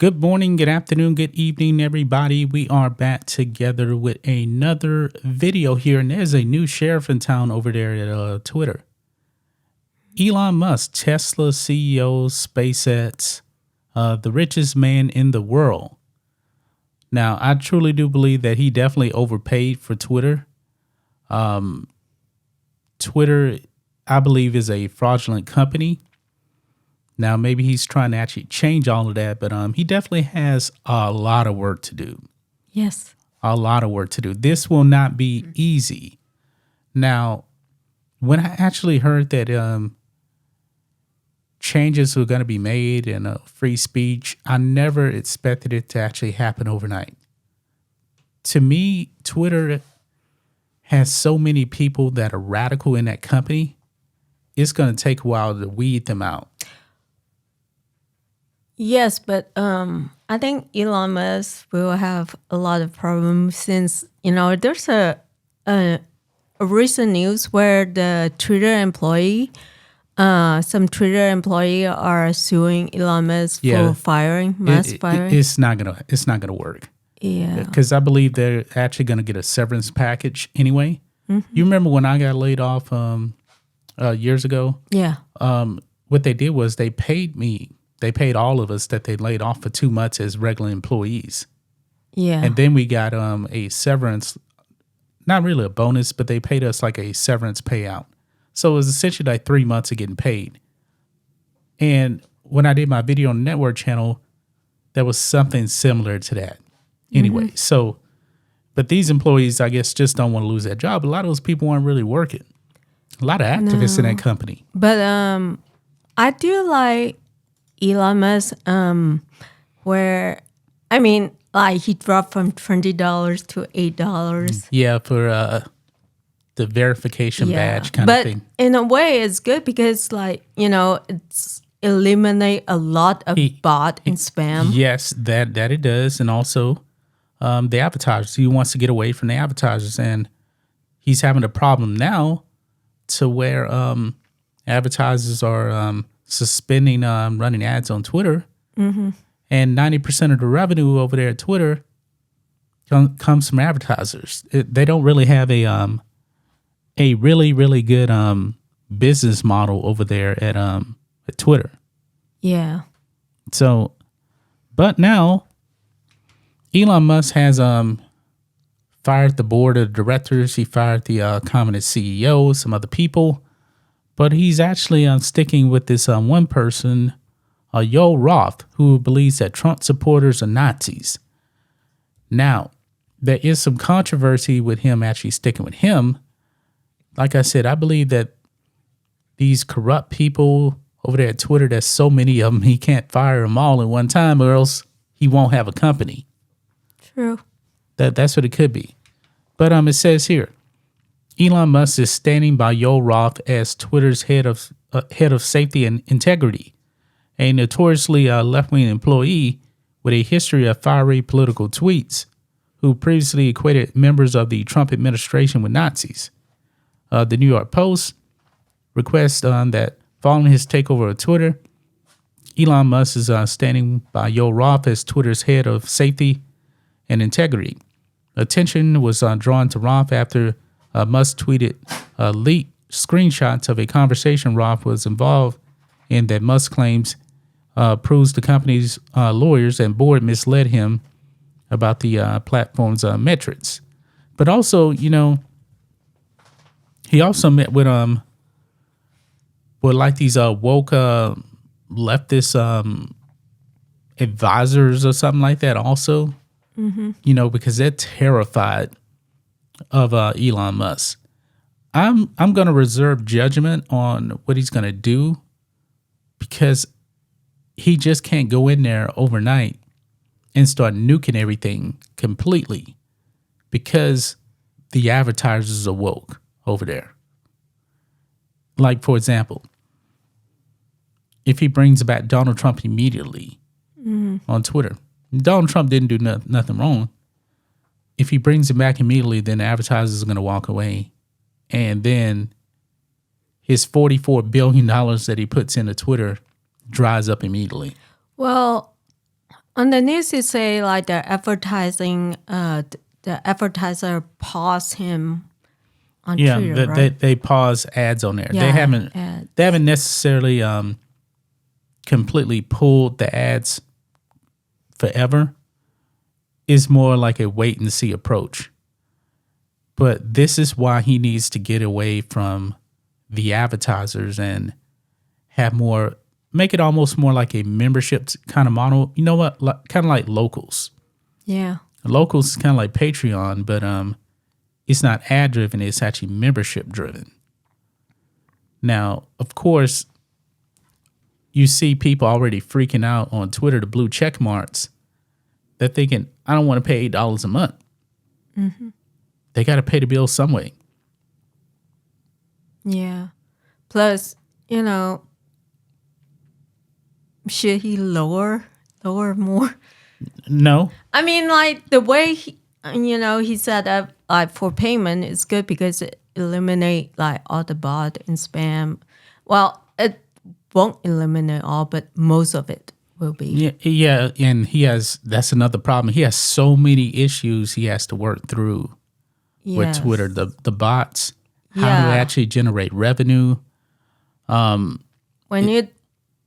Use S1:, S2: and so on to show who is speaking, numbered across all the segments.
S1: Good morning, good afternoon, good evening, everybody. We are back together with another video here, and there's a new sheriff in town over there at Twitter. Elon Musk, Tesla CEO, SpaceX, the richest man in the world. Now, I truly do believe that he definitely overpaid for Twitter. Twitter, I believe, is a fraudulent company. Now, maybe he's trying to actually change all of that, but he definitely has a lot of work to do.
S2: Yes.
S1: A lot of work to do. This will not be easy. Now, when I actually heard that changes were going to be made in free speech, I never expected it to actually happen overnight. To me, Twitter has so many people that are radical in that company. It's going to take a while to weed them out.
S2: Yes, but I think Elon Musk will have a lot of problems since, there's a recent news where the Twitter employee, some Twitter employee are suing Elon Musk for firing, firing.
S1: It's not gonna work.
S2: Yeah.
S1: Because I believe they're actually gonna get a severance package anyway. Mm-hmm. You remember when I got laid off years ago?
S2: Yeah.
S1: What they did was they paid me. They paid all of us that they laid off for 2 months as regular employees.
S2: Yeah.
S1: And then we got a severance, not really a bonus, but they paid us like a severance payout. So it was essentially like 3 months of getting paid. And when I did my video on the network channel, there was something similar to that. Anyway, so, but these employees, I guess, just don't want to lose their job. A lot of those people aren't really working. A lot of activists in that company.
S2: But I do like Elon Musk, where, he dropped from $20 to $8.
S1: Yeah, for the verification badge kind of thing.
S2: But in a way, it's good because, it's eliminate a lot of bot and spam.
S1: Yes, that it does. And also the advertisers. He wants to get away from the advertisers. And he's having a problem now to where advertisers are suspending running ads on Twitter. Mm-hmm. And 90% of the revenue over there at Twitter comes from advertisers. They don't really have a really, really good business model over there at Twitter.
S2: Yeah.
S1: So, but now Elon Musk has fired the board of directors. He fired the communist CEO, some other people. But he's actually sticking with this one person, Yo Roth, who believes that Trump supporters are Nazis. Now, there is some controversy with him actually sticking with him. Like I said, I believe that these corrupt people over there at Twitter, there's so many of them, he can't fire them all at one time or else he won't have a company.
S2: True.
S1: That's what it could be. But it says here, Elon Musk is standing by Yo Roth as Twitter's head of safety and integrity, a notoriously left-wing employee with a history of fiery political tweets who previously equated members of the Trump administration with Nazis. The New York Post requests that following his takeover of Twitter, Elon Musk is standing by Yo Roth as Twitter's head of safety and integrity. Attention was drawn to Roth after Musk tweeted leaked screenshots of a conversation Roth was involved in that Musk claims proves the company's lawyers and board misled him about the platform's metrics. But also, he also met with like these woke leftist advisors or something like that also, because they're terrified of Elon Musk. I'm going to reserve judgment on what he's going to do because he just can't go in there overnight and start nuking everything completely because the advertisers are woke over there. Like, for example, if he brings back Donald Trump immediately on Twitter, Donald Trump didn't do nothing wrong. If he brings it back immediately, then the advertisers are going to walk away. And then his $44 billion that he puts into Twitter dries up immediately.
S2: Well, on the news, it say like the advertising, the advertiser paused him on Twitter, right?
S1: they pause ads on there.
S2: Yeah,
S1: They haven't necessarily completely pulled the ads forever. It's more like a wait and see approach. But this is why he needs to get away from the advertisers and make it almost more like a membership kind of model. You know what? Kind of like Locals.
S2: Yeah.
S1: Locals is kind of like Patreon, but it's not ad driven. It's actually membership driven. Now, of course, you see people already freaking out on Twitter, the blue check marks. They're thinking, I don't want to pay $8 a month. Mm-hmm. They got to pay the bill some way.
S2: Yeah. Plus, should he lower more?
S1: No.
S2: I mean, like the way he said that like for payment is good because it eliminate like all the bot and spam. Well, it won't eliminate all, but most of it will be.
S1: Yeah, and that's another problem. He has so many issues he has to work through with Twitter. The bots, how to actually generate revenue.
S2: When you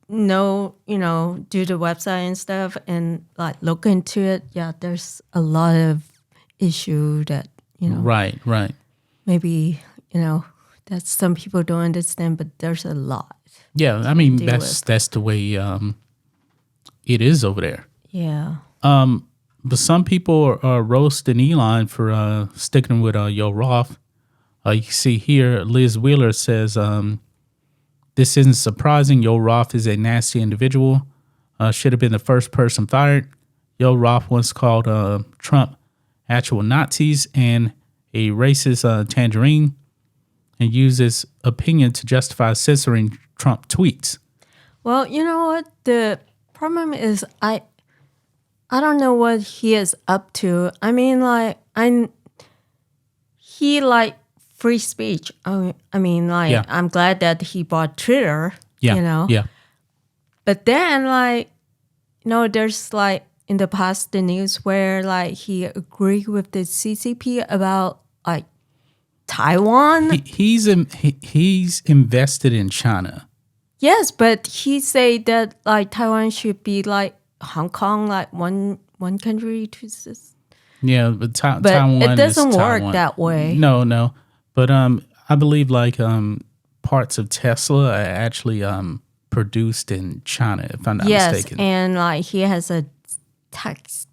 S2: do the website and stuff and like look into it, there's a lot of issue that,
S1: Right.
S2: Maybe, that some people don't understand, but there's a lot.
S1: Yeah, I mean, that's the way it is over there.
S2: Yeah.
S1: But some people are roasting Elon for sticking with Yo Roth. You can see here, Liz Wheeler says, this isn't surprising. Yo Roth is a nasty individual. Should have been the first person fired. Yo Roth once called Trump actual Nazis and a racist tangerine and used his opinion to justify censoring Trump tweets.
S2: Well, you know what? The problem is I don't know what he is up to. I mean, like, he like free speech. I'm glad that he bought Twitter,
S1: Yeah.
S2: But then, like, there's like in the past the news where like he agreed with the CCP about like Taiwan.
S1: He's invested in China.
S2: Yes, but he said that like Taiwan should be like Hong Kong, like one country to exist.
S1: Yeah, but Taiwan
S2: it doesn't
S1: is
S2: work
S1: Taiwan.
S2: that way.
S1: No. But I believe like parts of Tesla are actually produced in China, if I'm not mistaken.
S2: Yes, and like he has a tax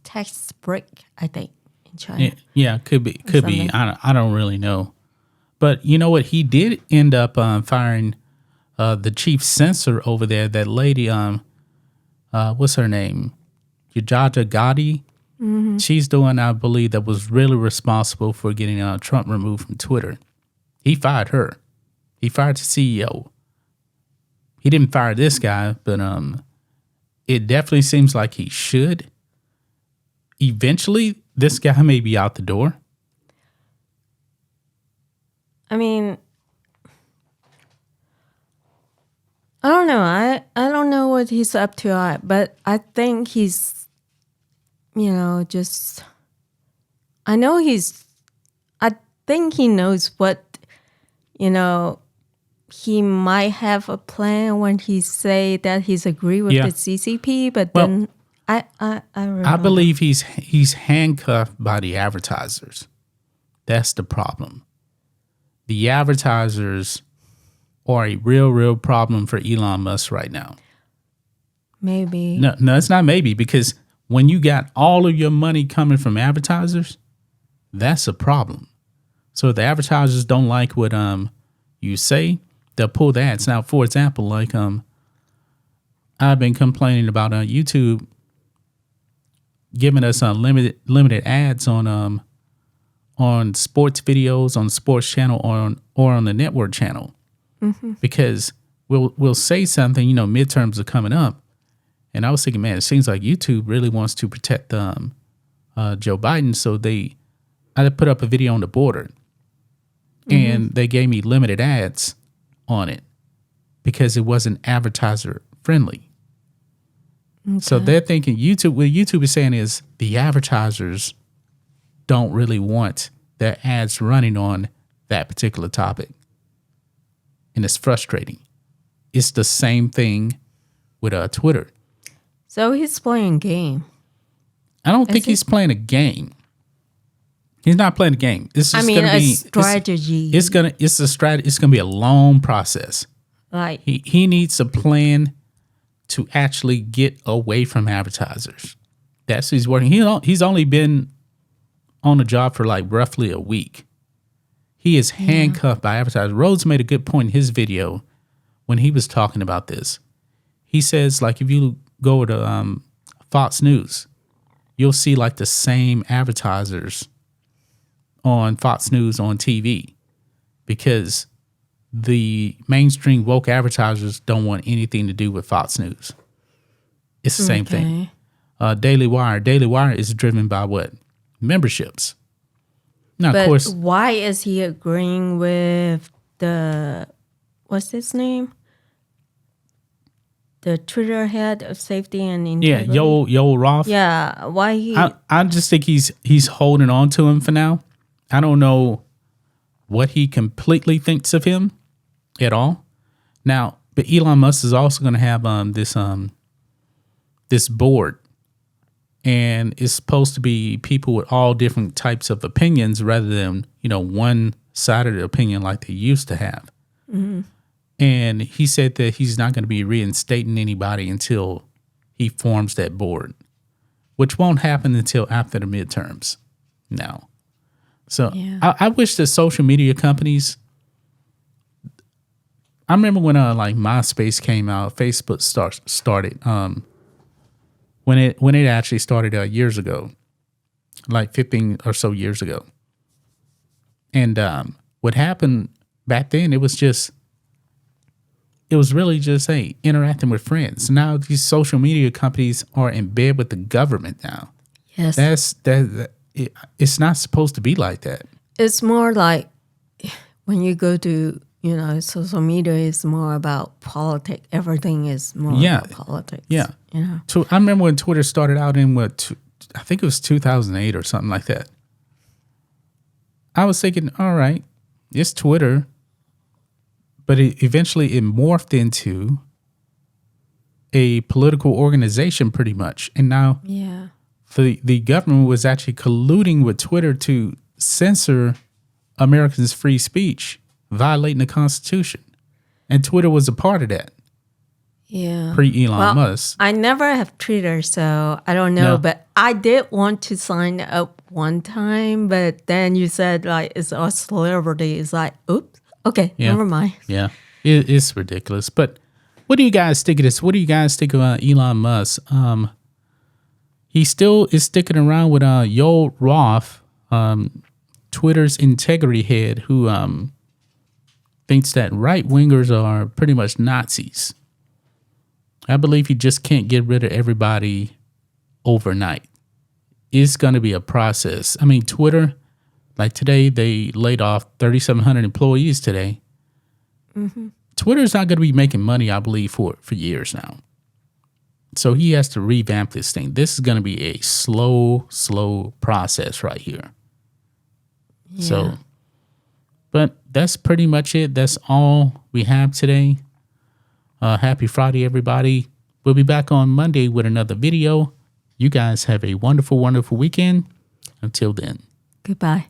S2: break, I think, in China.
S1: Yeah, could be. I don't really know. But you know what? He did end up firing the chief censor over there. That lady, what's her name? Yajaja Gotti. Mm-hmm. She's the one I believe that was really responsible for getting Trump removed from Twitter. He fired her. He fired the CEO. He didn't fire this guy, but it definitely seems like he should. Eventually, this guy may be out the door.
S2: I mean, I don't know. I don't know what he's up to, but I think he's, just. I think he knows what, he might have a plan when he say that he's agree with the CCP, but then I
S1: believe he's handcuffed by the advertisers. That's the problem. The advertisers are a real problem for Elon Musk right now.
S2: Maybe.
S1: No, it's not maybe, because when you got all of your money coming from advertisers, that's a problem. So if the advertisers don't like what you say, they'll pull the ads. Now, for example, like I've been complaining about YouTube giving us limited ads on sports videos on the sports channel or on the network channel. Mm-hmm. Because we'll say something, midterms are coming up, and I was thinking, man, it seems like YouTube really wants to protect Joe Biden, so I put up a video on the border, and they gave me limited ads on it because it wasn't advertiser friendly. So they're thinking YouTube, what YouTube is saying is the advertisers don't really want their ads running on that particular topic. And it's frustrating. It's the same thing with Twitter.
S2: So he's playing game.
S1: I don't think he's playing a game. He's not playing a game. It's just gonna be
S2: strategy.
S1: It's a strategy. It's gonna be a long process.
S2: Like
S1: he needs a plan to actually get away from advertisers. That's he's working. He's only been on the job for like roughly a week. He is handcuffed by advertisers. Rhodes made a good point in his video when he was talking about this. He says, like, if you go to Fox News, you'll see like the same advertisers on Fox News on TV because the mainstream woke advertisers don't want anything to do with Fox News. It's the same thing. Daily Wire is driven by what? Memberships. Now,
S2: but
S1: of course,
S2: why is he agreeing with what's his name? The Twitter head of safety and integrity.
S1: Yoel Roth.
S2: Yeah, why he?
S1: I just think he's holding on to him for now. I don't know what he completely thinks of him at all. Now, but Elon Musk is also going to have this board, and it's supposed to be people with all different types of opinions rather than one-sided opinion like they used to have. Mm-hmm. And he said that he's not going to be reinstating anybody until he forms that board, which won't happen until after the midterms now. So I wish the social media companies, I remember when like MySpace came out, Facebook started, when it actually started years ago, like 15 or so years ago. And what happened back then, it was really just, hey, interacting with friends. Now these social media companies are in bed with the government now.
S2: Yes.
S1: It's not supposed to be like that.
S2: It's more like when you go to, social media is more about politics. Everything is more about politics.
S1: Yeah. So I remember when Twitter started out in I think it was 2008 or something like that. I was thinking, all right, it's Twitter. But eventually it morphed into a political organization pretty much. And now the government was actually colluding with Twitter to censor Americans' free speech, violating the Constitution. And Twitter was a part of that.
S2: Yeah.
S1: Pre-Elon Musk.
S2: I never have Twitter, so I don't know. No. But I did want to sign up one time, but then you said like it's a celebrity. It's like, oops. Okay, never mind.
S1: Yeah, it's ridiculous. But what do you guys think of this? What do you guys think about Elon Musk? He still is sticking around with Yoel Roth, Twitter's integrity head, who thinks that right-wingers are pretty much Nazis. I believe he just can't get rid of everybody overnight. It's going to be a process. I mean, Twitter... Like today, they laid off 3,700 employees today. Mm-hmm. Twitter's not going to be making money, I believe, for years now. So he has to revamp this thing. This is going to be a slow process right here. Yeah. So, but that's pretty much it. That's all we have today. Happy Friday, everybody. We'll be back on Monday with another video. You guys have a wonderful, wonderful weekend. Until then.
S2: Goodbye.